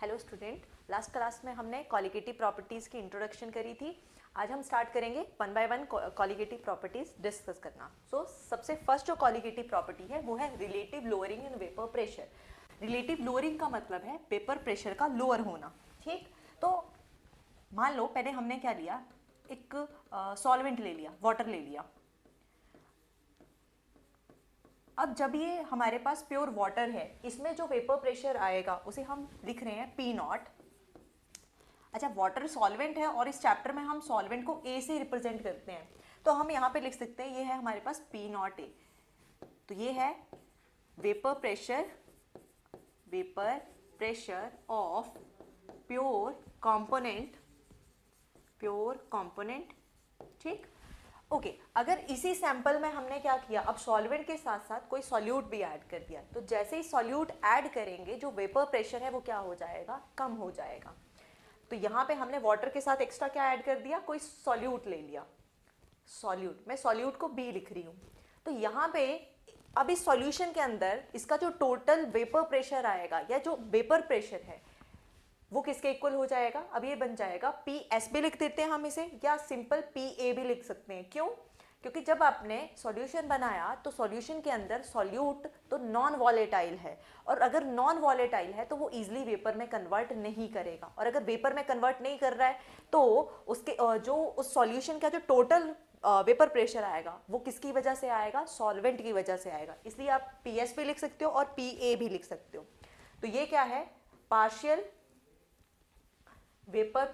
Hello student, last class में हमने colligative properties की इंट्रोडक्शन करी थी। आज हम स्टार्ट करेंगे one by one colligative properties discuss करना। सबसे फर्स्ट जो कॉलिगेटिव प्रॉपर्टी है वो है relative lowering in vapour pressure. Relative lowering का मतलब है वेपर प्रेशर का लोअर होना। ठीक, तो मान लो पहले हमने क्या लिया, एक सॉल्वेंट ले लिया, वाटर ले लिया। अब जब ये हमारे पास प्योर वाटर है, इसमें जो वेपर प्रेशर आएगा उसे हम लिख रहे हैं पी नॉट। अच्छा, वाटर सॉल्वेंट है और इस चैप्टर में हम सॉल्वेंट को ए से रिप्रेजेंट करते हैं, तो हम यहाँ पे लिख सकते हैं ये है हमारे पास पी नॉट ए। तो ये है vapour pressure of pure component. ठीक, ओके। अगर इसी सैंपल में हमने क्या किया, अब सॉल्वेंट के साथ साथ कोई सॉल्यूट भी ऐड कर दिया, तो जैसे ही सॉल्यूट ऐड करेंगे जो वेपर प्रेशर है वो क्या हो जाएगा, कम हो जाएगा। तो यहाँ पे हमने वाटर के साथ एक्स्ट्रा क्या ऐड कर दिया, कोई सॉल्यूट ले लिया, सॉल्यूट। मैं सॉल्यूट को बी लिख रही हूँ। तो यहाँ पे अब इस सॉल्यूशन के अंदर इसका जो टोटल वेपर प्रेशर आएगा या जो वेपर प्रेशर है वो किसके इक्वल हो जाएगा। अब ये बन जाएगा पी एस भी लिख देते हैं हम इसे, या सिंपल पी ए भी लिख सकते हैं। क्यों? क्योंकि जब आपने सॉल्यूशन बनाया तो सॉल्यूशन के अंदर सॉल्यूट तो नॉन वॉलेटाइल है, और अगर नॉन वॉलेटाइल है तो वो इजीली वेपर में कन्वर्ट नहीं करेगा, और अगर वेपर में कन्वर्ट नहीं कर रहा है तो उसके जो उस सॉल्यूशन का जो टोटल वेपर प्रेशर आएगा वो किसकी वजह से आएगा, सॉल्वेंट की वजह से आएगा। इसलिए आप पी एस भी लिख सकते हो और पी ए भी लिख सकते हो। तो ये क्या है, partial vapour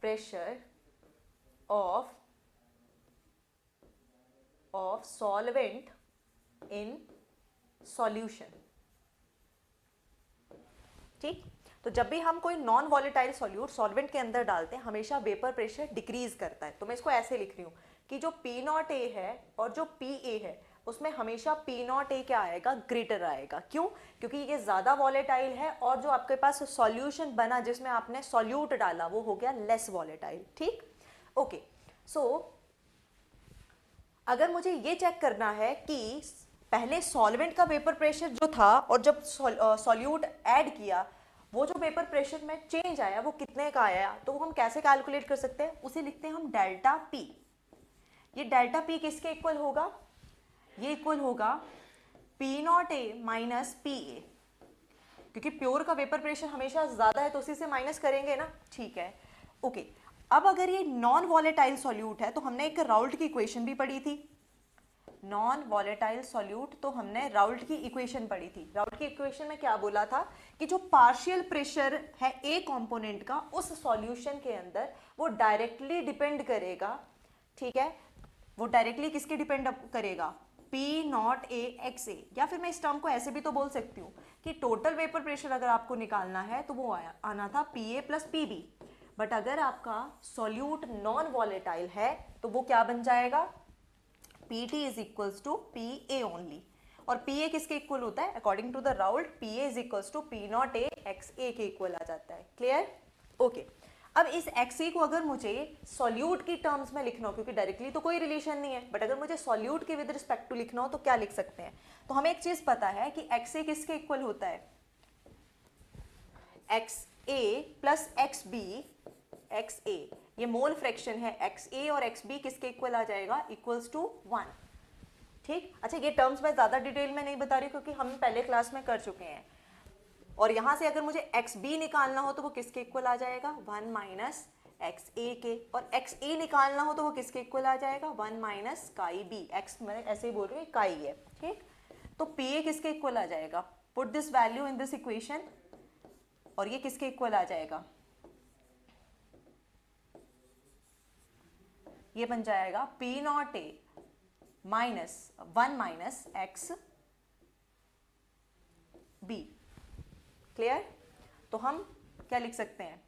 pressure of solvent in solution। ठीक, तो जब भी हम कोई नॉन वॉलेटाइल सॉल्यूट सॉल्वेंट के अंदर डालते हैं हमेशा वेपर प्रेशर डिक्रीज करता है। तो मैं इसको ऐसे लिख रही हूँ कि जो पी नॉट ए है और जो पी ए है उसमें हमेशा पी नॉट ए क्या आएगा, ग्रेटर आएगा। क्यों? क्योंकि ये ज़्यादा वॉलेटाइल है और जो आपके पास सॉल्यूशन बना जिसमें आपने सॉल्यूट डाला वो हो गया लेस वॉलेटाइल। ठीक, ओके। सो अगर मुझे ये चेक करना है कि पहले सॉल्वेंट का वेपर प्रेशर जो था और जब सॉल्यूट ऐड किया वो जो वेपर प्रेशर में चेंज आया वो कितने का आया, तो वो हम कैसे कैलकुलेट कर सकते हैं, उसे लिखते हैं हम डेल्टा पी। ये डेल्टा पी किसके इक्वल होगा, ये इक्वल होगा P not A minus P ए, क्योंकि प्योर का वेपर प्रेशर हमेशा ज्यादा है तो उसी से माइनस करेंगे ना। ठीक है, ओके। अब अगर ये नॉन वॉलेटाइल सॉल्यूट है तो हमने एक राउल्ट की इक्वेशन भी पढ़ी थी, नॉन वॉलेटाइल सॉल्यूट, तो हमने राउल्ट की इक्वेशन पढ़ी थी। राउल्ट की इक्वेशन में क्या बोला था कि जो पार्शियल प्रेशर है ए कंपोनेंट का उस सॉल्यूशन के अंदर वो डायरेक्टली डिपेंड करेगा। ठीक है, वो डायरेक्टली किसके डिपेंड करेगा, पी नॉट ए एक्स ए। या फिर मैं इस टर्म को ऐसे भी तो बोल सकती हूँ कि टोटल वेपर प्रेशर अगर आपको निकालना है तो वो आना था P A plus P B, but अगर आपका सॉल्यूट नॉन वॉलेटाइल है तो वो क्या बन जाएगा, P T is equals to P A only. और पी ए किसके इक्वल होता है, according to the Raoult P A is equals to P not A X A के इक्वल आ जाता है। क्लियर? ओके। अब इस एक्स को अगर मुझे सॉल्यूट की टर्म्स में लिखना हो, क्योंकि डायरेक्टली तो कोई रिलेशन नहीं है, बट अगर मुझे सॉल्यूट के विद रिस्पेक्ट टू लिखना हो तो क्या लिख सकते हैं, तो हमें एक चीज पता है कि एक्स ए किसके इक्वल होता है, एक्स ए प्लस एक्स बी। एक्स ए ये मोल फ्रैक्शन है, एक्स ए और एक्स बी किसके इक्वल आ जाएगा, इक्वल्स टू 1। ठीक, अच्छा ये टर्म्स मैं ज्यादा डिटेल में नहीं बता रही क्योंकि हम पहले क्लास में कर चुके हैं। और यहां से अगर मुझे एक्स बी निकालना हो तो वो किसके इक्वल आ जाएगा, 1 माइनस एक्स ए के। और एक्स ए निकालना हो तो वो किसके इक्वल आ जाएगा, 1 माइनस काई बी। एक्स मैं ऐसे ही बोल रही हूँ, काई है। ठीक, तो पी ए किसके इक्वल आ जाएगा, put this value in this equation, और ये किसके इक्वल आ जाएगा, ये बन जाएगा P not A minus 1 minus X B. Clear? तो हम क्या लिख सकते हैं,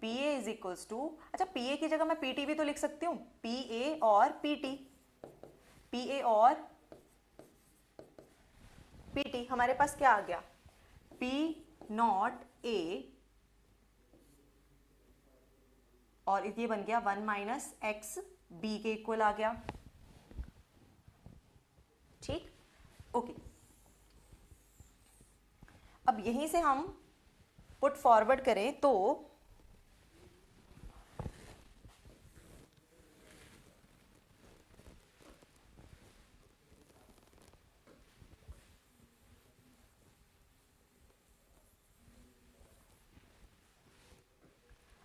P A is equals to, अच्छा पी ए की जगह मैं पी टी भी तो लिख सकती हूँ, पी ए और पी टी। पी ए और पी टी हमारे पास क्या आ गया, पी नॉट ए और ये बन गया 1 माइनस एक्स बी के इक्वल आ गया। ठीक, ओके। अब यहीं से हम पुट फॉरवर्ड करें तो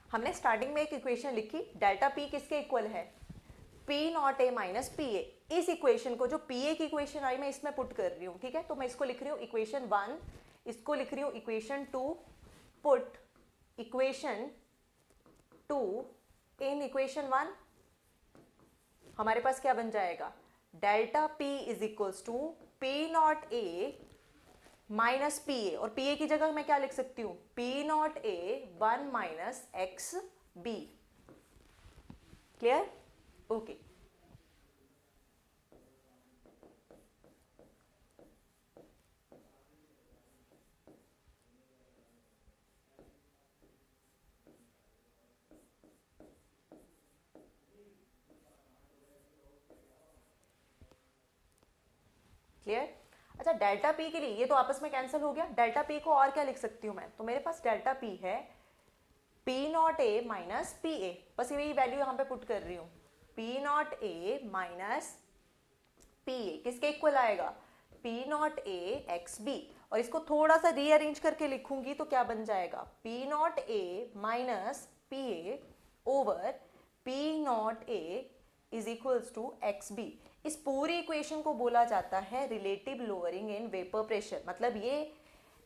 हमने स्टार्टिंग में एक इक्वेशन लिखी, डेल्टा पी किसके इक्वल है, P not A minus P ए। इस इक्वेशन को, जो पी ए की इक्वेशन आई, मैं इसमें पुट कर रही हूँ, ठीक है। तो मैं इसको लिख रही हूँ इक्वेशन 1, इसको लिख रही हूँ equation 2, put equation 2 in equation 1। हमारे पास क्या बन जाएगा, delta P is equals to P not A minus P A, और पी ए की जगह मैं क्या लिख सकती हूँ, P not A 1 minus X B. Clear? Okay. Clear? अच्छा, डेल्टा पी के लिए ये तो आपस में कैंसिल हो गया। डेल्टा पी को और क्या लिख सकती हूँ मैं, तो मेरे पास डेल्टा पी है P not A minus P A, बस यही वैल्यू यहाँ पे पुट कर रही हूँ, P not A minus P A किसके इक्वल आएगा, P not A X B. और इसको थोड़ा सा रीअरेंज करके लिखूंगी तो क्या बन जाएगा, P not A minus P A over P not A is equals to X B. इस पूरी इक्वेशन को बोला जाता है relative lowering in vapour pressure. मतलब ये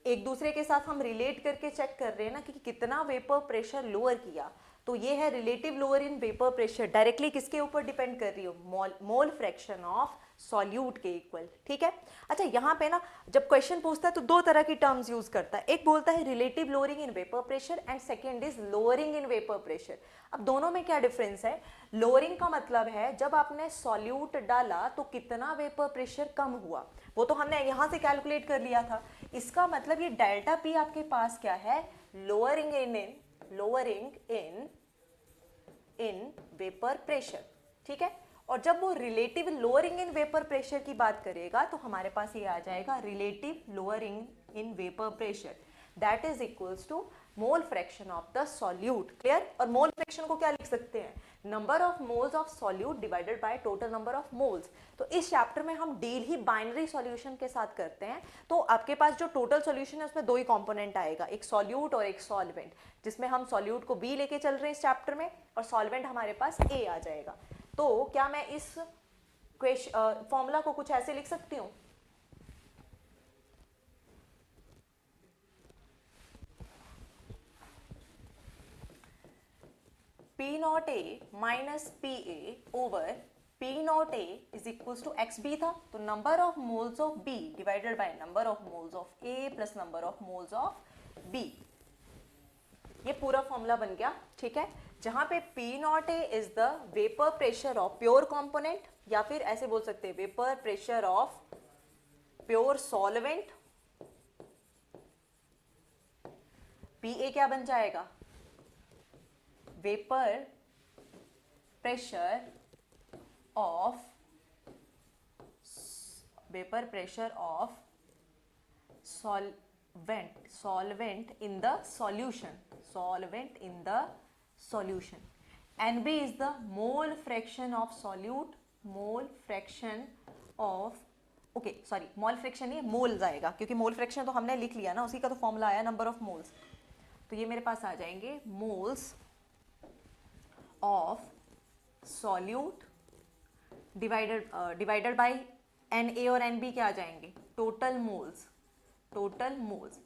एक दूसरे के साथ हम रिलेट करके चेक कर रहे हैं ना कि कितना वेपर प्रेशर लोअर किया, तो ये है relative lower in vapour pressure. Directly किसके ऊपर डिपेंड कर रही हो, मोल फ्रैक्शन ऑफ सॉल्यूट के इक्वल, ठीक है। अच्छा, यहाँ पे ना जब क्वेश्चन पूछता है तो दो तरह की टर्म्स यूज करता है, एक बोलता है relative lowering in vapour pressure and second is lowering in vapour pressure. अब दोनों में क्या डिफरेंस है, लोअरिंग का मतलब है जब आपने सॉल्यूट डाला तो कितना वेपर प्रेशर कम हुआ, वो तो हमने यहाँ से कैलकुलेट कर लिया था। इसका मतलब ये डेल्टा पी आपके पास क्या है, लोअरिंग इन वेपर प्रेशर, ठीक है। और जब वो relative lowering in vapour pressure की बात करेगा तो हमारे पास ये आ जाएगा relative lowering in vapour pressure, that is equals to mole fraction of the solute. Clear? और मोल फ्रैक्शन को क्या लिख सकते हैं, number of moles of solute divided by total number of moles. तो इस चैप्टर में हम डील ही बाइनरी सॉल्यूशन के साथ करते हैं। तो आपके पास जो टोटल सॉल्यूशन है उसमें दो ही कंपोनेंट आएगा, एक सॉल्यूट और एक सॉल्वेंट, जिसमें हम सॉल्यूट को बी लेके चल रहे हैं इस चैप्टर में और सॉल्वेंट हमारे पास ए आ जाएगा। तो क्या मैं इस फॉर्मूला को कुछ ऐसे लिख सकती हूँ, P not A minus P A over P not A is equals to X B था, तो number of moles of B divided by number of moles of A plus number of moles of B। ये पूरा formula बन गया, ठीक है। जहां पे P not A is the vapour pressure of pure component, या फिर ऐसे बोल सकते हैं vapour pressure of pure solvent. PA क्या बन जाएगा, vapour pressure of solvent in the solution. NB is the mole fraction of solute, mole fraction of, okay sorry, mole fraction नहीं, मोल्स आएगा, क्योंकि मोल फ्रैक्शन तो हमने लिख लिया ना, उसी का तो फॉर्मूला आया नंबर ऑफ मोल्स। तो ये मेरे पास आ जाएंगे moles of solute divided bye Na और Nb क्या आ जाएंगे, टोटल मोल्स,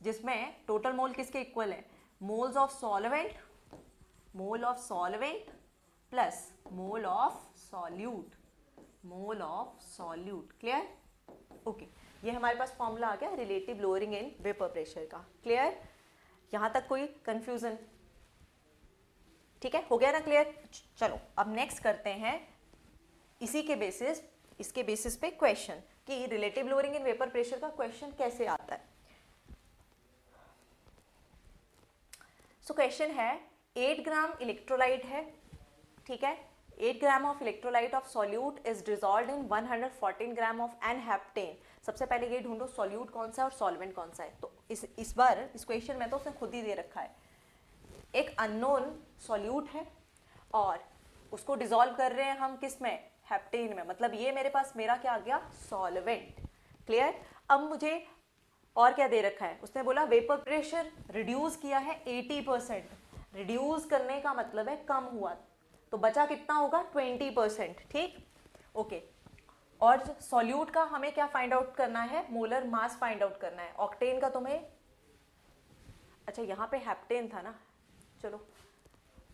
जिसमें टोटल मोल किसके इक्वल है, moles of solvent plus mole of solute. Clear? Okay, ये हमारे पास फॉर्मूला आ गया relative lowering in vapour pressure का। क्लियर? यहां तक कोई कंफ्यूजन? ठीक है, हो गया ना क्लियर? चलो अब नेक्स्ट करते हैं इसके बेसिस पे क्वेश्चन कि relative lowering in vapour pressure का क्वेश्चन कैसे आता है। सो क्वेश्चन है 8 ग्राम इलेक्ट्रोलाइट है, ठीक है। 8 gram of electrolyte of solute is dissolved in 114 gram of n-heptane. सबसे पहले ये ढूंढो सॉल्यूट कौन सा है और सॉल्वेंट कौन सा है। तो इस बार इस क्वेश्चन में तो उसने खुद ही दे रखा है, एक अननोन सॉल्यूट है और उसको डिसॉल्व कर रहे हैं हम किस में, हेप्टेन में, मतलब ये मेरे पास मेरा क्या आ गया, सॉल्वेंट। क्लियर। अब मुझे और क्या दे रखा है, उसने बोला वेपर प्रेशर रिड्यूस किया है 80%। रिड्यूस करने का मतलब है कम हुआ, तो बचा कितना होगा, 20%। ठीक, ओके। और सॉल्यूट का हमें क्या फाइंड आउट करना है, मोलर मास फाइंड आउट करना है। ऑक्टेन का तुम्हें, अच्छा यहाँ पे हेप्टेन था ना, चलो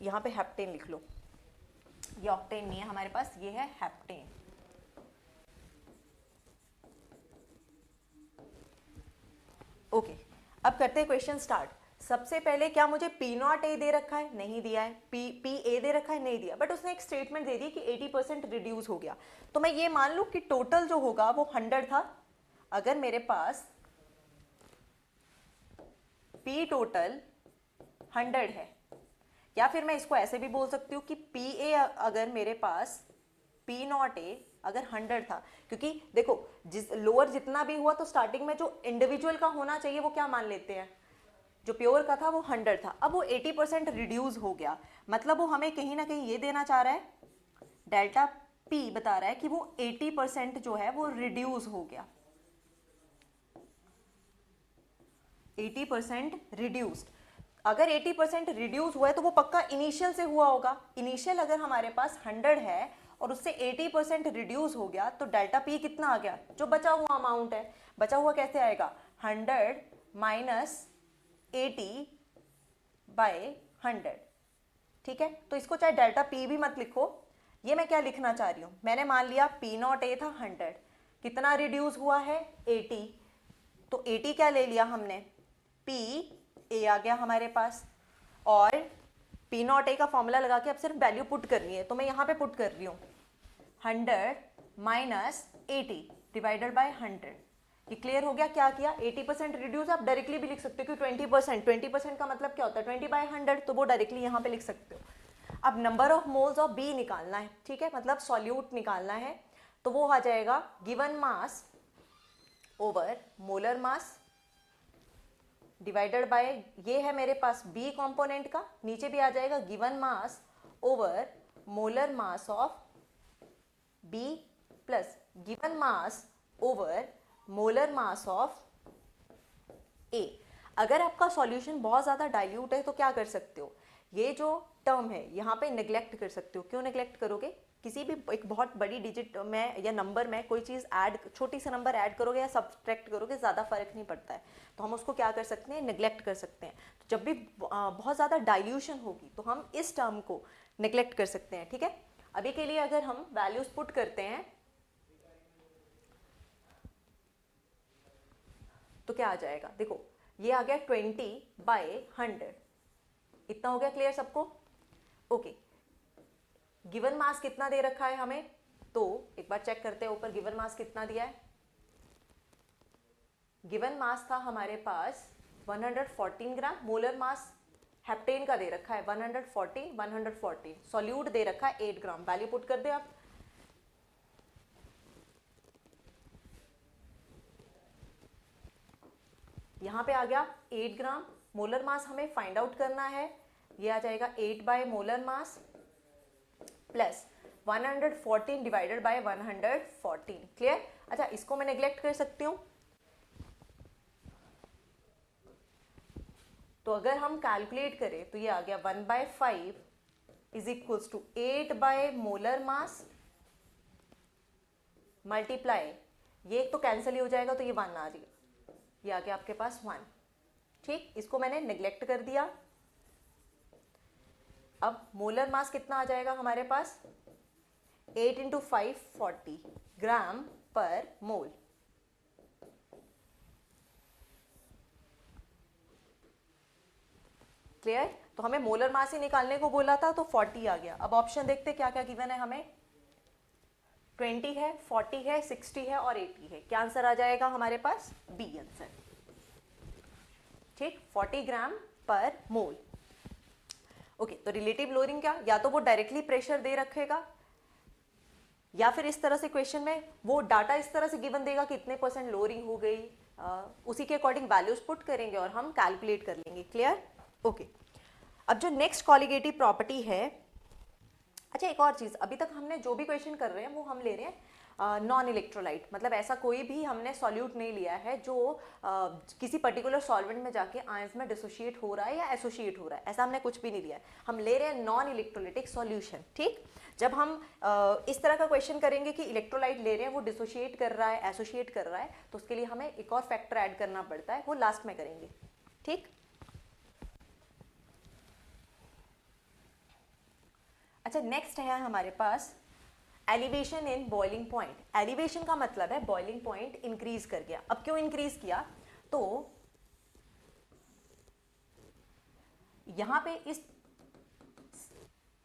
यहाँ पे हेप्टेन लिख लो, ये ऑक्टेन नहीं है हमारे पास, ये है हेप्टेन। ओके, अब करते हैं क्वेश्चन स्टार्ट। सबसे पहले क्या मुझे P0A दे रखा है, नहीं दिया है। PA दे रखा है, नहीं दिया, बट उसने एक स्टेटमेंट दे दी कि 80% रिड्यूस हो गया। तो मैं ये मान लूं कि टोटल जो होगा वो 100 था। अगर मेरे पास P टोटल 100 है, या फिर मैं इसको ऐसे भी बोल सकती हूँ कि PA अगर मेरे पास P0A अगर 100 था, क्योंकि देखो जिस लोअर जितना भी हुआ तो स्टार्टिंग में जो इंडिविजुअल का होना चाहिए वो क्या मान लेते हैं, जो प्योर का था वो 100 था। अब वो 80% रिड्यूस हो गया, मतलब वो हमें कहीं ना कहीं ये देना चाह रहा है, डेल्टा P बता रहा है कि वो 80% जो है वो रिड्यूस हो गया, 80% रिड्यूस्ड। अगर 80% रिड्यूस हुआ है तो वो पक्का इनिशियल से हुआ होगा। इनिशियल अगर हमारे पास 100 है और उससे 80% रिड्यूस हो गया तो डेल्टा पी कितना आ गया, जो बचा हुआ अमाउंट है। बचा हुआ कैसे आएगा, 100 माइनस 80 बाय 100। ठीक है, तो इसको चाहे डेल्टा पी भी मत लिखो, ये मैं क्या लिखना चाह रही हूँ, मैंने मान लिया P0A था 100, कितना रिड्यूस हुआ है 80, तो 80 क्या ले लिया हमने, PA आ गया हमारे पास। और P0A का फॉर्मूला लगा के अब सिर्फ वैल्यू पुट करनी है, तो मैं यहाँ पे पुट कर रही हूँ 100 माइनस 80 डिवाइडेड बाय 100। ये क्लियर हो गया, क्या किया, 80% रिड्यूस। आप डायरेक्टली भी लिख सकते हो कि 20% का मतलब क्या होता है 20/100, तो वो डायरेक्टली यहाँ पे लिख सकते हो। अब number of moles of B निकालना है, ठीक है, मतलब सॉल्यूट निकालना है, तो वो आ जाएगा given mass over molar mass divided bye, ये है मेरे पास B कंपोनेंट का, नीचे भी आ जाएगा given mass over molar mass of B plus given mass over molar mass of A। अगर आपका सॉल्यूशन बहुत ज़्यादा डाइल्यूट है तो क्या कर सकते हो, ये जो टर्म है यहाँ पे नेग्लेक्ट कर सकते हो। क्यों नेग्लेक्ट करोगे, किसी भी एक बहुत बड़ी डिजिट में या नंबर में कोई चीज़ ऐड, छोटी सा नंबर ऐड करोगे या सब्ट्रैक्ट करोगे ज़्यादा फर्क नहीं पड़ता है, तो हम उसको क्या कर सकते हैं, नेग्लेक्ट कर सकते हैं। तो जब भी बहुत ज़्यादा डाइल्यूशन होगी तो हम इस टर्म को नेग्लेक्ट कर सकते हैं। ठीक है, अभी के लिए अगर हम वैल्यूज पुट करते हैं तो क्या आ जाएगा, देखो ये आ गया 20/100, इतना हो गया क्लियर सबको। ओके, गिवन मास कितना दे रखा है हमें, तो एक बार चेक करते हैं ऊपर गिवन मास कितना दिया है। गिवन मास था हमारे पास 114 ग्राम, मोलर मास हेप्टेन का दे रखा है 114, सॉल्यूट दे रखा है 8 ग्राम। वैल्यू पुट कर दे आप, यहाँ पे आ गया 8 ग्राम। मोलर मास हमें फाइंड आउट करना है, ये आ जाएगा 8 by molar mass plus 114 divided by 114। Clear. अच्छा, इसको मैं नेग्लेक्ट कर सकती हूँ, तो अगर हम कैलकुलेट करें तो ये आ गया 1/5 is equals to 8 by molar mass multiply, ये एक तो कैंसिल ही हो जाएगा तो ये 1 आ जाएगा, ये आ गया आपके पास 1। ठीक, इसको मैंने नेग्लेक्ट कर दिया। अब मोलर मास कितना आ जाएगा हमारे पास, 8 × 5 40 ग्राम पर मोल। क्लियर, तो हमें मोलर मास ही निकालने को बोला था तो 40 आ गया। अब ऑप्शन देखते क्या क्या गिवन है हमें, 20 है, 40 है, 60 है और 80 है। क्या आंसर आ जाएगा हमारे पास, बी आंसर। ठीक, 40 ग्राम पर मोल। ओके, तो रिलेटिव लोअरिंग क्या, या तो वो डायरेक्टली प्रेशर दे रखेगा या फिर इस तरह से क्वेश्चन में वो डाटा इस तरह से गिवन देगा कि इतने % लोअरिंग हो गई उसी के अकॉर्डिंग वैल्यूज पुट करेंगे और हम कैलकुलेट कर लेंगे। क्लियर? ओके। अब जो नेक्स्ट कॉलिगेटिव प्रॉपर्टी है, अच्छा एक और चीज़, अभी तक हमने जो भी क्वेश्चन कर रहे हैं वो हम ले रहे हैं नॉन इलेक्ट्रोलाइट, मतलब ऐसा कोई भी हमने सॉल्यूट नहीं लिया है जो किसी पर्टिकुलर सॉल्वेंट में जाके आयंस में डिसोशिएट हो रहा है या एसोशिएट हो रहा है, ऐसा हमने कुछ भी नहीं लिया है। हम ले रहे हैं नॉन इलेक्ट्रोलाइटिक सॉल्यूशन। ठीक, जब हम इस तरह का क्वेश्चन करेंगे कि इलेक्ट्रोलाइट ले रहे हैं, वो डिसोशिएट कर रहा है, एसोशिएट कर रहा है, तो उसके लिए हमें एक और फैक्टर ऐड करना पड़ता है, वो लास्ट में करेंगे। ठीक, अच्छा नेक्स्ट है हमारे पास elevation in boiling point. Elevation का मतलब है बॉइलिंग पॉइंट इंक्रीज कर गया। अब क्यों इंक्रीज किया? तो यहां पे इस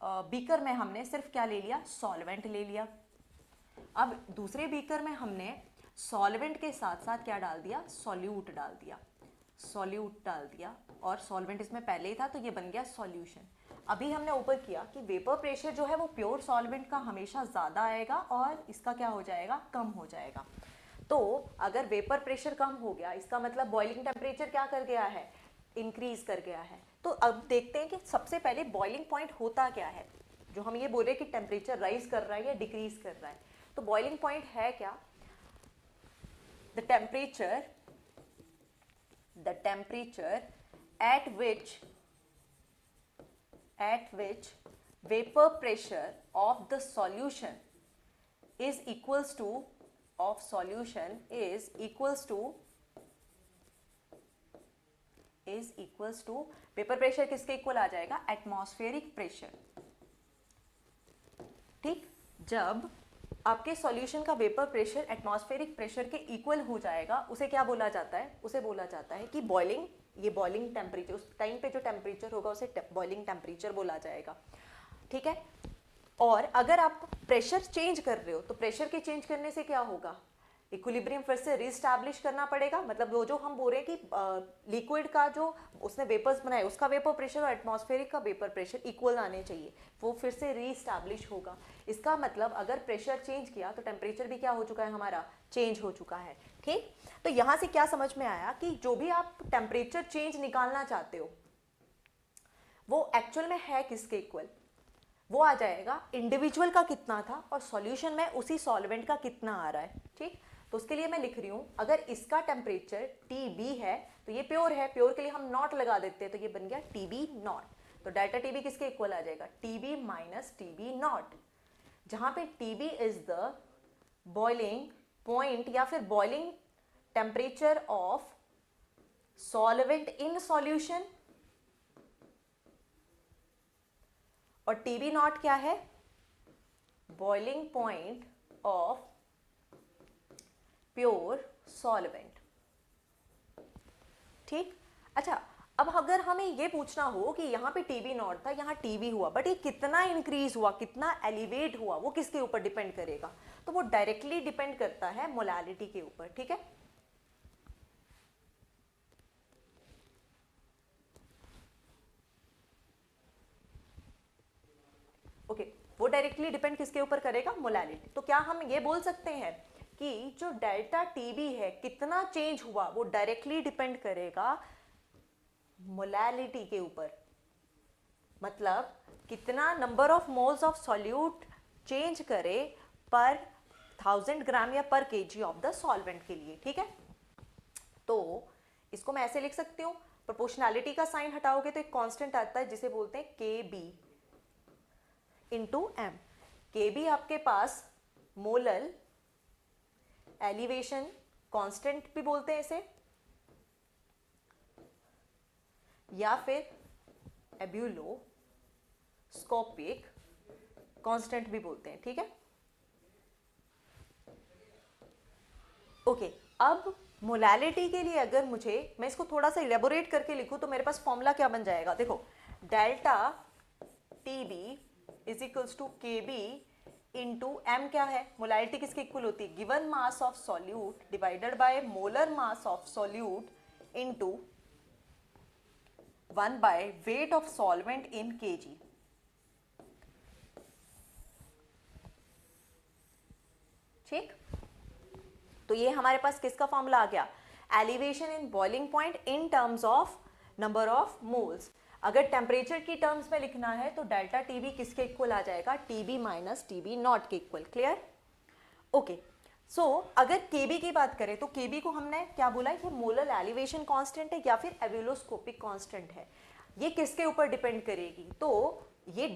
बीकर में हमने सिर्फ क्या ले लिया? सॉल्वेंट ले लिया। अब दूसरे बीकर में हमने सॉल्वेंट के साथ साथ क्या डाल दिया? सॉल्यूट डाल दिया। सॉल्यूट डाल दिया और सॉल्वेंट इसमें पहले ही था तो ये बन गया सॉल्यूशन। अभी हमने ऊपर किया कि वेपर प्रेशर जो है वो प्योर सॉल्वेंट का हमेशा ज़्यादा आएगा और इसका क्या हो जाएगा? कम हो जाएगा। तो अगर वेपर प्रेशर कम हो गया, इसका मतलब बॉइलिंग टेम्परेचर क्या कर गया है? इंक्रीज कर गया है। तो अब देखते हैं कि सबसे पहले बॉइलिंग पॉइंट होता क्या है, जो हम ये बोले कि टेम्परेचर राइज कर रहा है या डिक्रीज कर रहा है। तो बॉइलिंग पॉइंट है क्या? The temperature at which vapor pressure of the solution is equals to vapour pressure किसके इक्वल आ जाएगा? Atmospheric pressure. ठीक, जब आपके सॉल्यूशन का वेपर प्रेशर एटमॉस्फेरिक प्रेशर के इक्वल हो जाएगा, उसे क्या बोला जाता है? उसे बोला जाता है कि बॉइलिंग, ये बॉइलिंग टेम्परेचर, उस टाइम पे जो टेम्परेचर होगा उसे बॉइलिंग टेम्परेचर बोला जाएगा। ठीक है, और अगर आप प्रेशर चेंज कर रहे हो तो प्रेशर के चेंज करने से क्या होगा? इक्विलिब्रियम फिर से रीस्टैब्लिश करना पड़ेगा। मतलब वो जो हम बोल रहे हैं कि लिक्विड का जो उसने वेपर्स बनाए उसका वेपर प्रेशर और एटमॉस्फेरिक का वेपर प्रेशर इक्वल आने चाहिए, वो फिर से रीस्टैब्लिश होगा। इसका मतलब अगर प्रेशर चेंज किया तो टेम्परेचर भी क्या हो चुका है? हमारा चेंज हो चुका है। ठीक, तो यहां से क्या समझ में आया कि जो भी आप टेम्परेचर चेंज निकालना चाहते हो वो एक्चुअल में है किसके इक्वल? वो आ जाएगा इंडिविजुअल का कितना था और सॉल्यूशन में उसी सॉल्वेंट का कितना आ रहा है। ठीक, तो उसके लिए मैं लिख रही हूं, अगर इसका टेम्परेचर TB है तो ये प्योर है, प्योर के लिए हम नॉट लगा देते हैं तो ये बन गया TB नॉट। तो डेल्टा TB किसके इक्वल आ जाएगा? TB माइनस TB नॉट, जहां पे TB is the boiling point या फिर boiling temperature of solvent in solution, और TB नॉट क्या है? Boiling point of pure solvent. ठीक, अच्छा अब अगर हमें ये पूछना हो कि यहाँ पे TB नॉट था, यहाँ TB हुआ, बट ये कितना इंक्रीज हुआ, कितना एलिवेट हुआ, वो किसके ऊपर डिपेंड करेगा? तो वो डायरेक्टली डिपेंड करता है मोलालिटी के ऊपर। ठीक है, ओके, वो डायरेक्टली डिपेंड किसके ऊपर करेगा? मोलालिटी। तो क्या हम ये बोल सकते हैं कि जो डेल्टा TB है कितना चेंज हुआ वो डायरेक्टली डिपेंड करेगा मोलालिटी के ऊपर? मतलब कितना number of moles of solute change करे पर 1000 ग्राम या पर kg ऑफ द सॉल्वेंट के लिए। ठीक है, तो इसको मैं ऐसे लिख सकती हूँ, प्रोपोर्शनैलिटी का साइन हटाओगे तो एक कांस्टेंट आता है जिसे बोलते हैं KB इंटू M। KB आपके पास मोलल एलिवेशन कांस्टेंट भी बोलते हैं इसे, या फिर एब्यूलोस्कोपिक कांस्टेंट भी बोलते हैं। ठीक है, ओके, अब मोलालिटी के लिए अगर मैं इसको थोड़ा सा इलेबोरेट करके लिखूं तो मेरे पास फॉर्मूला क्या बन जाएगा? देखो, delta TB is equals to KB into M। क्या है? मोलालिटी किसके इक्वल होती है? Given mass of solute divided by molar mass of solute into 1 by weight of solvent in kg। ठीक, तो ये हमारे पास किसका फॉर्मूला आ गया? Elevation in boiling point in terms of number of moles. अगर टेम्परेचर की टर्म्स में लिखना है तो डेल्टा टीबी किसके इक्वल आ जाएगा, टीबी माइनस टीबी नॉट के इक्वल। क्लियर? ओके, सो अगर केबी की बात करें तो केबी को हमने क्या बोला, ये मोलर एलिवेशन कांस्टेंट है या फिर एब्यूलोस्कोपिक कांस्टेंट है। ये किसके ऊपर डिपेंड करेगी, तो ये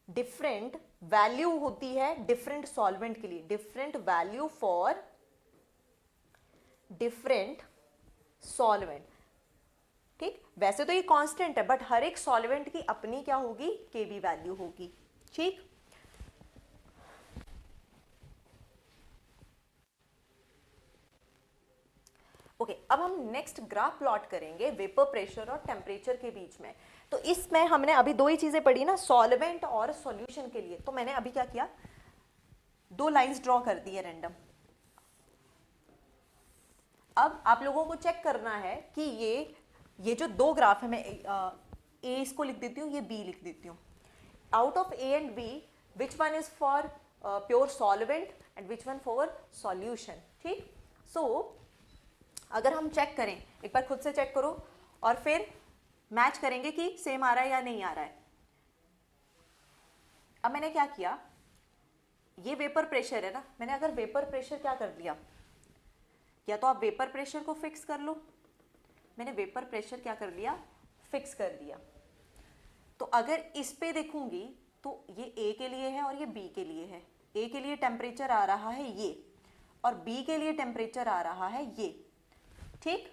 डिफरेंट वैल्यू होती है डिफरेंट सॉल्वेंट के लिए, different value for different solvent. ठीक, वैसे तो ये कांस्टेंट है बट हर एक सॉल्वेंट की अपनी क्या होगी, केबी वैल्यू होगी। ठीक, ओके, अब हम नेक्स्ट ग्राफ प्लॉट करेंगे वेपर प्रेशर और टेम्परेचर के बीच में। तो इसमें हमने अभी दो ही चीजें पढ़ी ना, सॉल्वेंट और सॉल्यूशन के लिए। तो मैंने अभी क्या किया, दो लाइंस ड्रॉ कर दी है रैंडम। अब आप लोगों को चेक करना है कि ये जो दो ग्राफ है, मैं ए इसको लिख देती हूँ, ये बी लिख देती हूँ। Out of A and B which one is for pure solvent and which one for solution. ठीक, सो अगर हम चेक करें, एक बार खुद से चेक करो और फिर मैच करेंगे कि सेम आ रहा है या नहीं आ रहा है। अब मैंने क्या किया, ये वेपर प्रेशर है ना, मैंने अगर वेपर प्रेशर क्या कर दिया, या तो आप वेपर प्रेशर को फिक्स कर लो, मैंने वेपर प्रेशर क्या कर लिया, फिक्स कर दिया। तो अगर इस पे देखूंगी तो ये ए के लिए है और ये बी के लिए है। ए के लिए टेम्परेचर आ रहा है ये, और बी के लिए टेम्परेचर आ रहा है ये। ठीक,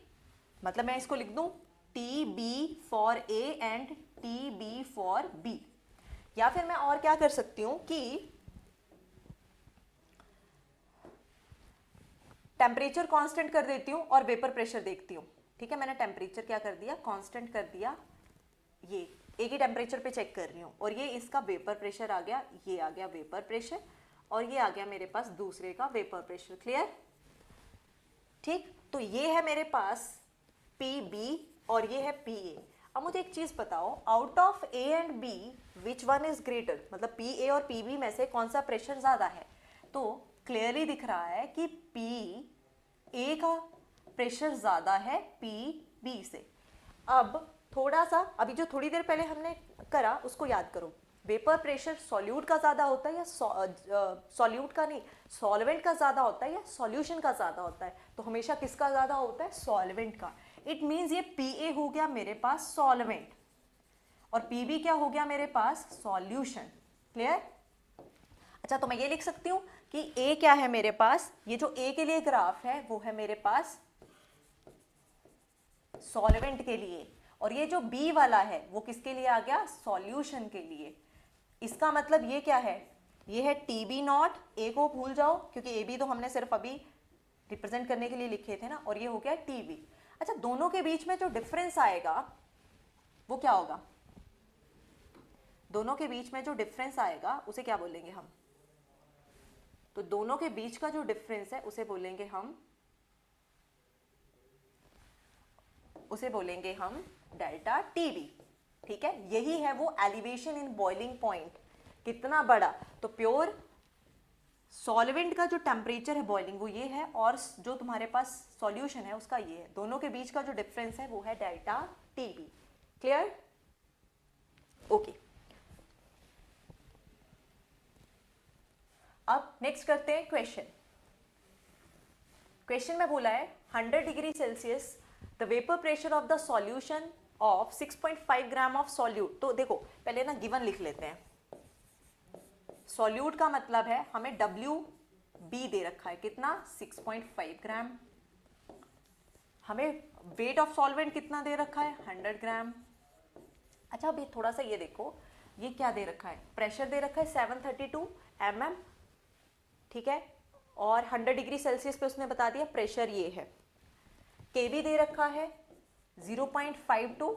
मतलब मैं इसको लिख दूं T B for A and T B for B. या फिर मैं और क्या कर सकती हूं कि टेम्परेचर कांस्टेंट कर देती हूं और वेपर प्रेशर देखती हूं। ठीक है, मैंने टेम्परेचर क्या कर दिया, कांस्टेंट कर दिया, ये एक ही टेम्परेचर पे चेक कर रही हूं, और ये इसका वेपर प्रेशर आ गया, ये आ गया वेपर प्रेशर, और ये आ गया मेरे पास दूसरे का वेपर प्रेशर। क्लियर? ठीक, तो ये है मेरे पास पी बी और ये है पी ए। अब मुझे एक चीज बताओ, out of A and B which one is greater, मतलब पी ए और पी बी में से कौन सा प्रेशर ज्यादा है। तो क्लियरली दिख रहा है कि पी ए का प्रेशर ज्यादा है पी बी से। अब थोड़ा सा, अभी जो थोड़ी देर पहले हमने करा उसको याद करो, वेपर प्रेशर सॉल्यूट का ज्यादा होता है या सॉल्यूट का नहीं, सॉल्वेंट का ज्यादा होता है या सॉल्यूशन का ज्यादा होता है। तो हमेशा किसका ज्यादा होता है, सॉल्वेंट का। इट मींस ये पी हो गया मेरे पास सॉल्वेंट और पी बी क्या हो गया मेरे पास, सॉल्यूशन। क्लियर? अच्छा, तो मैं ये लिख सकती हूं कि ए क्या है मेरे पास, ये जो ए के लिए ग्राफ है वो है मेरे पास सॉल्वेंट के लिए, और ये जो बी वाला है वो किसके लिए आ गया, सॉल्यूशन के लिए। इसका मतलब ये क्या है, ये है टी बी नॉट, ए को भूल जाओ क्योंकि ए बी तो हमने सिर्फ अभी रिप्रेजेंट करने के लिए लिखे थे ना, और ये हो गया टी बी। अच्छा, दोनों के बीच में जो डिफरेंस आएगा वो क्या होगा, दोनों के बीच में जो डिफरेंस आएगा उसे क्या बोलेंगे हम, तो दोनों के बीच का जो डिफरेंस है उसे बोलेंगे हम डेल्टा टीबी। ठीक है, यही है वो एलिवेशन इन बॉइलिंग पॉइंट, कितना बड़ा। तो प्योर सॉल्वेंट का जो टेम्परेचर है बॉइलिंग वो ये है, और जो तुम्हारे पास सॉल्यूशन है उसका ये है, दोनों के बीच का जो डिफरेंस है वो है डेल्टा टीबी। क्लियर? ओके, अब नेक्स्ट करते हैं क्वेश्चन। क्वेश्चन में बोला है 100 degree Celsius the vapour pressure of the solution of 6.5 gram of solute. तो देखो पहले ना गिवन लिख लेते हैं। सॉल्यूट का मतलब है हमें WB दे रखा है कितना, 6.5 ग्राम। हमें वेट ऑफ सॉल्वेंट कितना दे रखा है, 100 ग्राम। अच्छा, अभी थोड़ा सा ये देखो, ये क्या दे रखा है, प्रेशर दे रखा है 732 mm। ठीक है, और 100 डिग्री सेल्सियस पे उसने बता दिया प्रेशर ये है। केबी दे रखा है 0.52।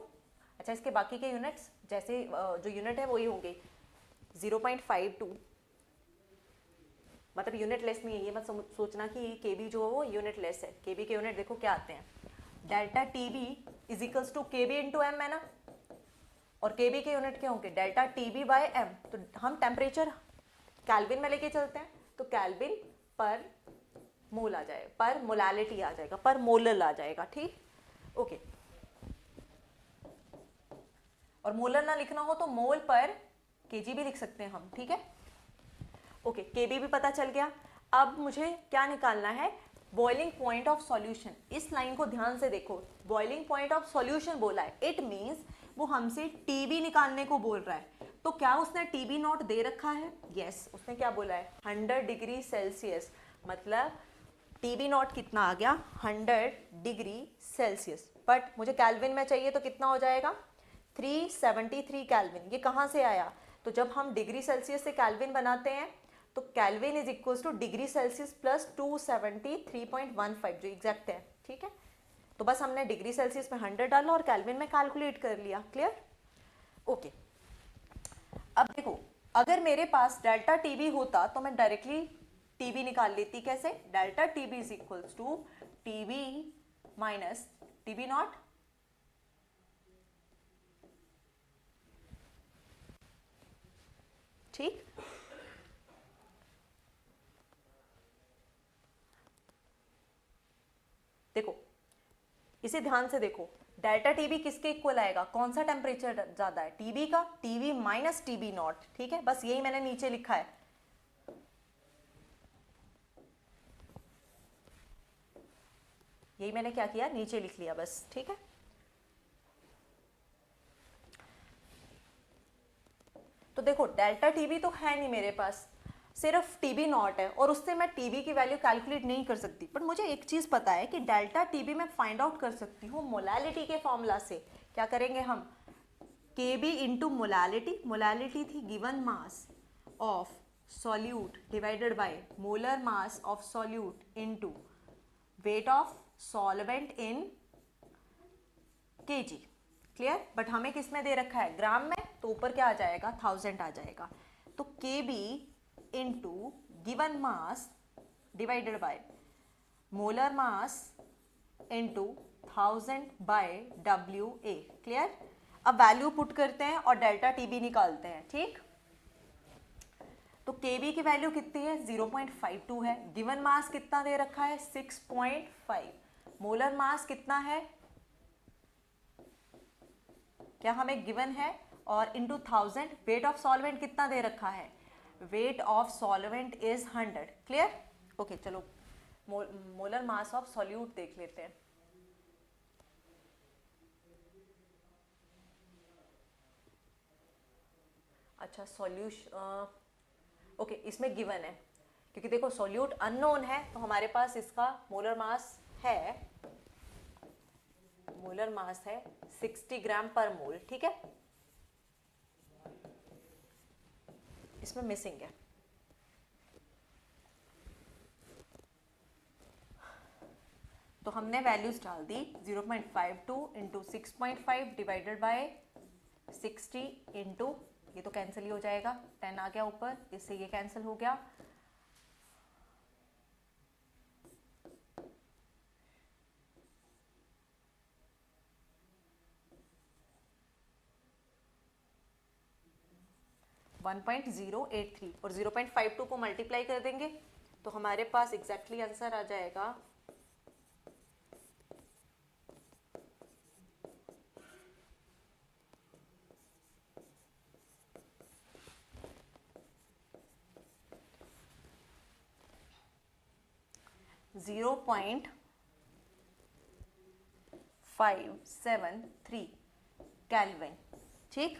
अच्छा, इसके बाकी के यूनिट्स जैसे जो यूनिट है वही होंगे 0.52, मतलब यूनिट लेस नहीं है, ये मत सोचना कि केबी जो है वो यूनिट लेस है। केबी के यूनिट देखो क्या आते हैं, delta TB is equals to KB into M है ना, और केबी के यूनिट क्या होंगे, डेल्टा टीबी बाय एम। तो हम टेम्परेचर कैल्विन में लेके चलते हैं, तो कैल्विन पर मोल आ जाएगा, पर मोलालिटी आ जाएगा, पर मोलल आ जाएगा, ठीक। ओके, और मोलर ना लिखना हो तो मोल पर केजी भी लिख सकते हैं हम, ठीक है। ओके, केबी भी पता चल गया। अब मुझे क्या निकालना है, बॉइलिंग पॉइंट ऑफ सॉल्यूशन। इस लाइन को ध्यान से देखो, बॉइलिंग पॉइंट ऑफ सॉल्यूशन बोला है, इट मींस वो हमसे टीबी निकालने को बोल रहा है। तो क्या उसने टीबी नॉट दे रखा है? यस, उसने क्या बोला है, 100 डिग्री सेल्सियस, मतलब टीबी नॉट कितना आ गया, 100 डिग्री सेल्सियस। बट मुझे कैल्विन में चाहिए तो कितना हो जाएगा, 373 कैल्विन। ये कहाँ से आया, तो जब हम डिग्री सेल्सियस से कैल्विन बनाते हैं तो kelvin is equal to degree Celsius plus 273.15 जो एग्जैक्ट है, ठीक है। तो बस हमने डिग्री सेल्सियस में 100 डाला और कैल्विन में कैलकुलेट कर लिया, क्लियर। ओके, अब देखो, अगर मेरे पास डेल्टा टीबी होता तो मैं डायरेक्टली टीबी निकाल लेती। कैसे, delta TB is equals to TB minus TB not, ठीक। देखो, इसे ध्यान से देखो, डेल्टा टीबी किसके इक्वल आएगा, कौन सा टेम्परेचर ज्यादा है, टीबी का, टीबी माइनस टीबी नॉट, ठीक है। बस यही मैंने नीचे लिखा है, यही मैंने क्या किया, नीचे लिख लिया बस, ठीक है। तो देखो, डेल्टा टीबी तो है नहीं मेरे पास, सिर्फ टीबी नॉट है, और उससे मैं टीबी की वैल्यू कैलकुलेट नहीं कर सकती। पर मुझे एक चीज पता है कि डेल्टा टीबी मैं फाइंड आउट कर सकती हूँ मोलालिटी के फॉर्मूला से। क्या करेंगे हम, केबी इंटू मोलालिटी, मोलालिटी थी given mass of solute divided by molar mass of solute into wait of solvent in KG, clear. But हमें किस में दे रखा है, ग्राम में, तो ऊपर क्या आ जाएगा, 1000 आ जाएगा। तो KB into given mass divided by molar mass into 1000 by WA, clear. अब वैल्यू पुट करते हैं और डेल्टा टीबी निकालते हैं, ठीक। तो केबी की वैल्यू कितनी है, 0.52 है, गिवन मास कितना दे रखा है, 6.5, मोलर मास कितना है, क्या हमें गिवन है, और इंटू 1000, वेट ऑफ सॉल्वेंट कितना दे रखा है, wait of solvent is 100, clear. Okay, चलो मोलर मास ऑफ सॉल्यूट देख लेते हैं। अच्छा, सॉल्यूशन, ओके, इसमें गिवन है, क्योंकि देखो सॉल्यूट अननोन है, तो हमारे पास इसका मोलर मास है, मोलर मास है 60 ग्राम पर मोल, ठीक है। इसमें मिसिंग है, तो हमने वैल्यूज डाल दी, 0.52 इंटू 6.5 डिवाइडेड बाय 60 इंटू, ये तो कैंसिल ही हो जाएगा, 10 आ गया ऊपर, इससे ये कैंसिल हो गया, .083, और 0.52 को मल्टीप्लाई कर देंगे तो हमारे पास एग्जैक्टली आंसर आ जाएगा 0.573 केल्विन, ठीक।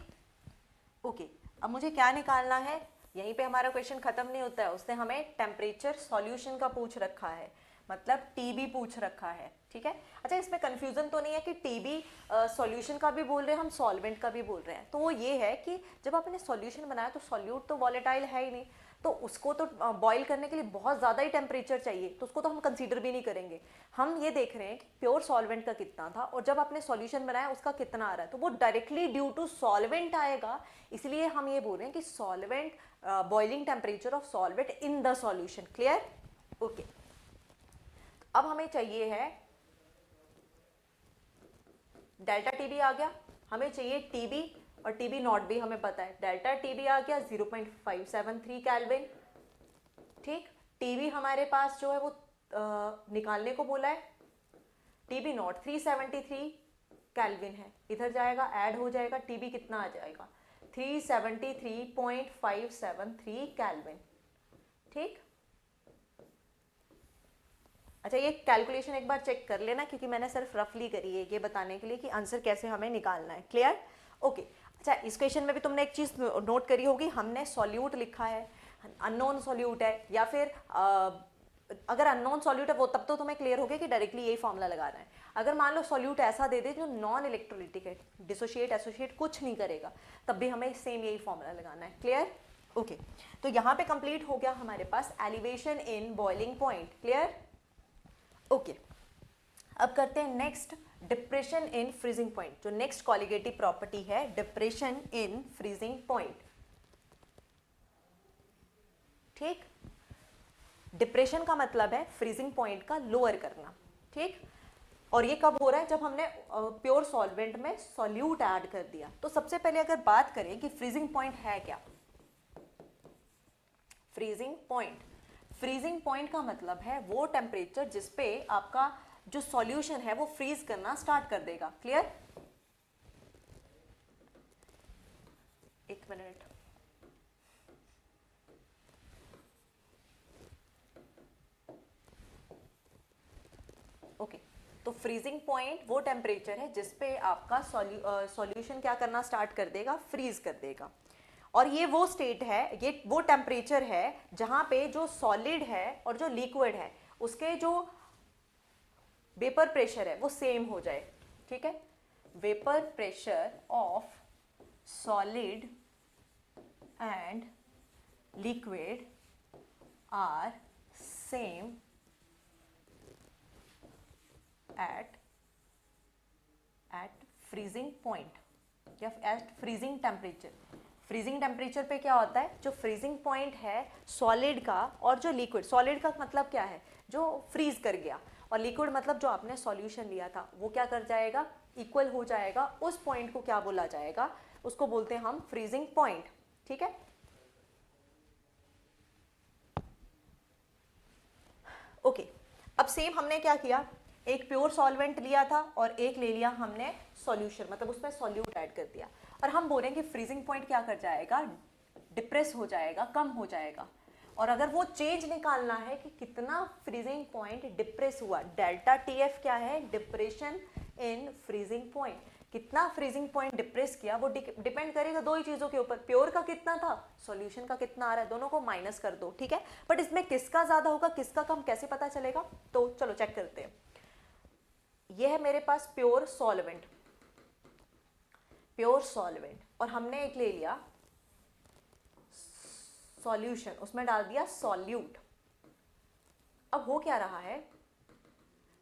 ओके, अब मुझे क्या निकालना है, यहीं पे हमारा क्वेश्चन खत्म नहीं होता है, उसने हमें टेम्परेचर सॉल्यूशन का पूछ रखा है, मतलब टीबी पूछ रखा है, ठीक है। अच्छा, इसमें कंफ्यूजन तो नहीं है कि टीबी सॉल्यूशन का भी बोल रहे हैं हम, सॉल्वेंट का भी बोल रहे हैं। तो वो ये है कि जब आपने सॉल्यूशन बनाया तो सॉल्यूट तो वॉलेटाइल है ही नहीं, तो उसको तो बॉईल करने के लिए बहुत ज़्यादा ही टेम्परेचर चाहिए, तो उसको तो हम कंसीडर भी नहीं करेंगे। हम ये देख रहे हैं कि प्योर सॉल्वेंट का कितना था और जब आपने सॉल्यूशन बनाया उसका कितना आ रहा है, तो वो डायरेक्टली ड्यू टू सॉल्वेंट आएगा, इसलिए हम ये बोल रहे हैं कि solvent boiling temperature of solvent in the solution, clear. Okay, अब हमें चाहिए है डेल्टा टीबी आ गया, हमें चाहिए टीबी, और टीबी नॉट भी हमें पता है, डेल्टा टीबी आ गया 0.573 केल्विन, ठीक। टीबी हमारे पास जो है वो निकालने को बोला है, टीबी नॉट 373 केल्विन है, इधर जाएगा ऐड हो जाएगा, टीबी कितना आ जाएगा 373.573 केल्विन। ठीक, अच्छा ये कैलकुलेशन एक बार चेक कर लेना क्योंकि मैंने सिर्फ रफली करी है ये बताने के लिए कि आंसर कैसे हमें निकालना है। क्लियर? ओके। अच्छा इस क्वेश्चन में भी तुमने एक चीज नोट करी होगी, हमने सॉल्यूट लिखा है, अननोन सॉल्यूट है, या फिर अगर अननोन सॉल्यूट है वो तब तो तुम्हें क्लियर हो गया कि डायरेक्टली यही फॉर्मूला लगाना है। अगर मान लो सॉल्यूट ऐसा दे दे जो नॉन इलेक्ट्रोलिटिक है, डिसोशिएट एसोशिएट कुछ नहीं करेगा, तब भी हमें सेम यही फॉर्मूला लगाना है। क्लियर? ओके, तो यहाँ पे कंप्लीट हो गया हमारे पास elevation in boiling point. Clear? Okay, अब करते हैं next depression in freezing point. जो नेक्स्ट कॉलिगेटिव प्रॉपर्टी है डिप्रेशन इन फ्रीजिंग पॉइंट। ठीक, डिप्रेशन का मतलब है फ्रीजिंग पॉइंट का लोअर करना। ठीक, और ये कब हो रहा है? जब हमने प्योर सॉल्वेंट में सॉल्यूट ऐड कर दिया। तो सबसे पहले अगर बात करें कि फ्रीजिंग पॉइंट है क्या, फ्रीजिंग पॉइंट, फ्रीजिंग पॉइंट का मतलब है वो टेम्परेचर जिसपे आपका जो सॉल्यूशन है वो फ्रीज करना स्टार्ट कर देगा। क्लियर? एक मिनट, ओके। तो फ्रीजिंग पॉइंट वो टेम्परेचर है जिसपे आपका सॉल्यूशन क्या करना स्टार्ट कर देगा, फ्रीज कर देगा। और ये वो स्टेट है, ये वो टेम्परेचर है जहां पे जो सॉलिड है और जो लिक्विड है उसके जो वेपर प्रेशर है वो सेम हो जाए। ठीक है, vapour pressure of solid and liquid are same at freezing point या at freezing temperature. Freezing temperature पे क्या होता है, जो फ्रीजिंग पॉइंट है सॉलिड का और जो लिक्विड, सॉलिड का मतलब क्या है जो फ्रीज कर गया, और लिक्विड मतलब जो आपने सॉल्यूशन लिया था वो क्या कर जाएगा, इक्वल हो जाएगा। उस पॉइंट को क्या बोला जाएगा, उसको बोलते हैं हम फ्रीजिंग पॉइंट। ठीक है, ओके। अब सेम हमने क्या किया, एक प्योर सॉल्वेंट लिया था और एक ले लिया हमने सॉल्यूशन, मतलब उसमें सॉल्यूट ऐड कर दिया, और हम बोल रहे हैं कि फ्रीजिंग पॉइंट क्या कर जाएगा, डिप्रेस हो जाएगा, कम हो जाएगा। और अगर वो चेंज निकालना है कि कितना फ्रीजिंग पॉइंट डिप्रेस हुआ, डेल्टा टीएफ क्या है, डिप्रेशन इन फ्रीजिंग पॉइंट, कितना फ्रीजिंग पॉइंट डिप्रेस किया वो डिपेंड करेगा दो ही चीजों के ऊपर, प्योर का कितना था, सॉल्यूशन का कितना आ रहा है, दोनों को माइनस कर दो। ठीक है, बट इसमें किसका ज्यादा होगा किसका कम कैसे पता चलेगा, तो चलो चेक करते हैं। ये है मेरे पास प्योर सॉल्वेंट, प्योर सॉल्वेंट, और हमने एक ले लिया सॉल्यूशन, उसमें डाल दिया सॉल्यूट। अब हो क्या रहा है,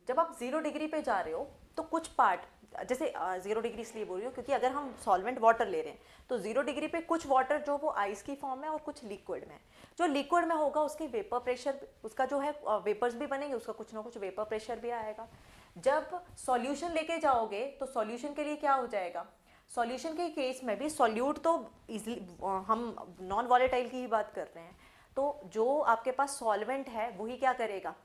जब आप 0 डिग्री पे जा रहे हो तो कुछ पार्ट, जैसे 0 डिग्री इसलिए बोल रही हूँ क्योंकि अगर हम सॉल्वेंट वाटर ले रहे हैं तो 0 डिग्री पे कुछ वाटर जो वो आइस की फॉर्म में और कुछ लिक्विड में, जो लिक्विड में होगा उसके वेपर प्रेशर, उसका जो है वेपर्स भी बनेंगे, उसका कुछ ना कुछ वेपर प्रेशर भी आएगा। जब सॉल्यूशन लेके जाओगे तो सॉल्यूशन के लिए क्या हो जाएगा, सॉल्यूशन के केस में भी सॉल्यूट तो इजीली, हम नॉन वॉलेटाइल की ही बात कर रहे हैं, तो जो आपके पास सॉल्वेंट है वही क्या करेगा,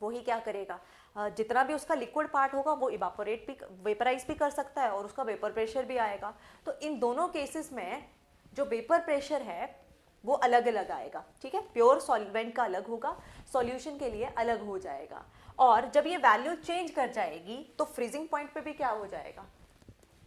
वही क्या करेगा, जितना भी उसका लिक्विड पार्ट होगा वो इवापोरेट भी, वेपराइज भी कर सकता है और उसका वेपर प्रेशर भी आएगा। तो इन दोनों केसेस में जो वेपर प्रेशर है वो अलग अलग आएगा। ठीक है, प्योर सॉल्वेंट का अलग होगा, सॉल्यूशन के लिए अलग हो जाएगा। और जब ये वैल्यू चेंज कर जाएगी तो फ्रीजिंग पॉइंट पे भी क्या हो जाएगा,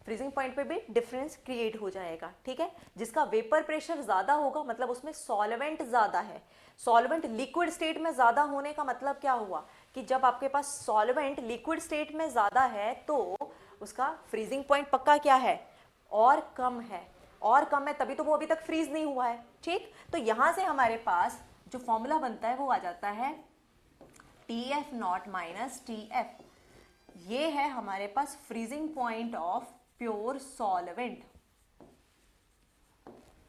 फ्रीजिंग पॉइंट पे भी डिफरेंस क्रिएट हो जाएगा। ठीक है, जिसका वेपर प्रेशर ज्यादा होगा मतलब उसमें सॉल्वेंट ज्यादा है, सॉल्वेंट लिक्विड स्टेट में ज्यादा होने का मतलब क्या हुआ कि जब आपके पास सॉल्वेंट लिक्विड स्टेट में ज्यादा है तो उसका फ्रीजिंग पॉइंट पक्का क्या है, और कम है, और कम है, तभी तो वो अभी तक फ्रीज नहीं हुआ है। ठीक, तो यहां से हमारे पास जो फॉर्मूला बनता है वो आ जाता है TF नॉट माइनस TF। ये है हमारे पास freezing point of pure solvent,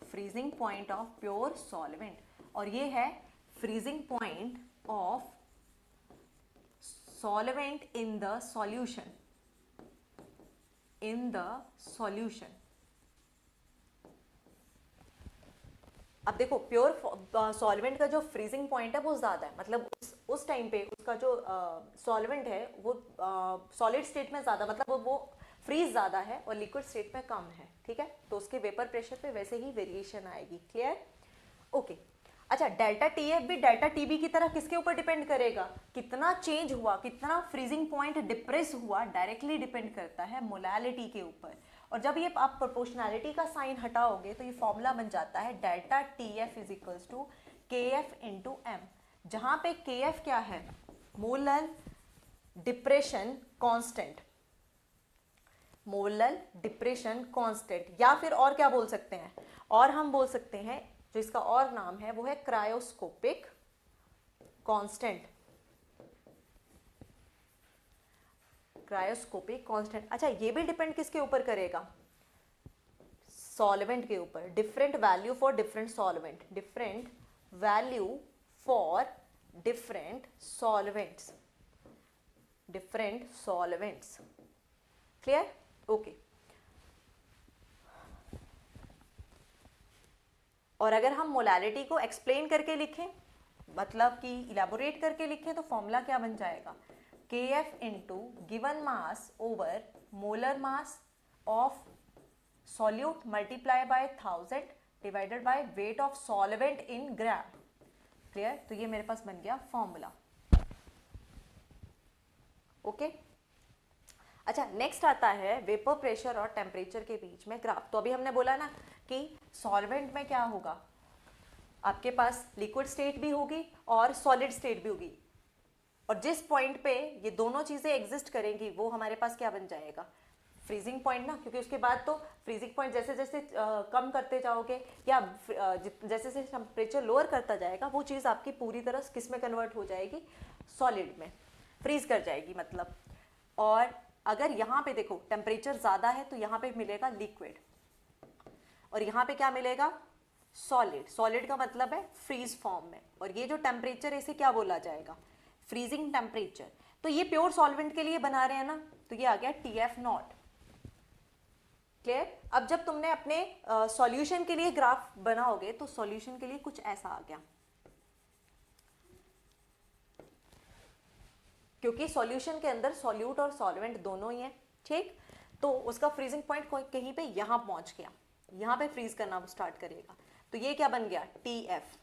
freezing point of pure solvent, और ये है freezing point of solvent in the solution, in the solution. अब देखो प्योर सॉल्वेंट का जो फ्रीजिंग पॉइंट है वो ज्यादा है, मतलब उस टाइम पे उसका जो सॉल्वेंट है वो सॉलिड स्टेट में ज़्यादा, मतलब वो फ्रीज ज़्यादा है और लिक्विड स्टेट में कम है, ठीक है। तो उसके वेपर प्रेशर पे वैसे ही वेरिएशन आएगी। क्लियर? ओके। अच्छा, डेल्टा टी एफ भी डेल्टा टी बी की तरह किसके ऊपर डिपेंड करेगा? कितना चेंज हुआ, कितना फ्रीजिंग पॉइंट डिप्रेस हुआ, डायरेक्टली डिपेंड करता है मोलालिटी के ऊपर। और जब ये आप प्रोपोर्शनैलिटी का साइन हटाओगे तो ये फॉर्मूला बन जाता है delta T F is equals to K F into M, जहां पे के एफ क्या है? Molar depression constant, molar depression constant, या फिर और क्या बोल सकते हैं? और हम बोल सकते हैं जो इसका और नाम है वो है क्रायोस्कोपिक कांस्टेंट, क्रायोस्कोपिक कांस्टेंट। अच्छा, ये भी डिपेंड किसके ऊपर करेगा? सॉल्वेंट के ऊपर। Different value for different solvent, different value for different solvents, different solvents. Clear? Okay. और अगर हम मोलालिटी को एक्सप्लेन करके लिखें, मतलब कि इलेबोरेट करके लिखें, तो फॉर्मूला क्या बन जाएगा? के F into given mass over molar mass of solute multiply by 1000 divided by weight of solvent in gram. Clear? तो ये मेरे पास बन गया फॉर्मूला। ओके। अच्छा, नेक्स्ट आता है वेपर प्रेशर और टेम्परेचर के बीच में ग्राफ। तो अभी हमने बोला ना कि सॉल्वेंट में क्या होगा, आपके पास लिक्विड स्टेट भी होगी और सॉलिड स्टेट भी होगी, और जिस पॉइंट पे ये दोनों चीजें एग्जिस्ट करेंगी वो हमारे पास क्या बन जाएगा? फ्रीजिंग पॉइंट ना, क्योंकि उसके बाद तो फ्रीजिंग पॉइंट जैसे जैसे कम करते जाओगे या जैसे जैसे टेम्परेचर लोअर करता जाएगा वो चीज़ आपकी पूरी तरह किस में कन्वर्ट हो जाएगी? सॉलिड में, फ्रीज कर जाएगी मतलब। और अगर यहाँ पे देखो टेम्परेचर ज़्यादा है तो यहाँ पे मिलेगा लिक्विड, और यहाँ पे क्या मिलेगा? सॉलिड। सॉलिड का मतलब है फ्रीज फॉर्म में, और ये जो टेम्परेचर है इसे क्या बोला जाएगा? Freezing temperature. तो ये प्योर सॉल्वेंट के लिए बना रहे हैं ना, तो ये आ गया टी एफ नॉट। क्लियर? अब जब तुमने अपने सॉल्यूशन के लिए ग्राफ बनाओगे तो सॉल्यूशन के लिए कुछ ऐसा आ गया, क्योंकि सॉल्यूशन के अंदर सॉल्यूट और सॉल्वेंट दोनों ही है, ठीक। तो उसका फ्रीजिंग पॉइंट कहीं पे यहां पहुंच गया, यहां पे फ्रीज करना स्टार्ट करेगा, तो ये क्या बन गया? टी एफ,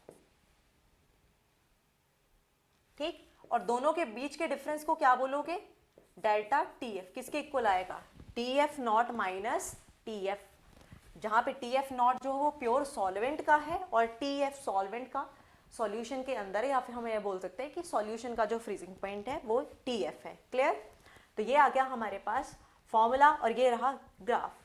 ठीक। और दोनों के बीच के डिफरेंस को क्या बोलोगे? Delta T F. किसके इक्वल आएगा? T F not minus T F, जहां पे टी एफ नॉट जो है वो प्योर सॉल्वेंट का है और टी एफ सॉल्वेंट का सॉल्यूशन के अंदर है, या फिर हम ये बोल सकते हैं कि सॉल्यूशन का जो फ्रीजिंग पॉइंट है वो टी एफ है। क्लियर? तो ये आ गया हमारे पास फॉर्मूला और ये रहा ग्राफ।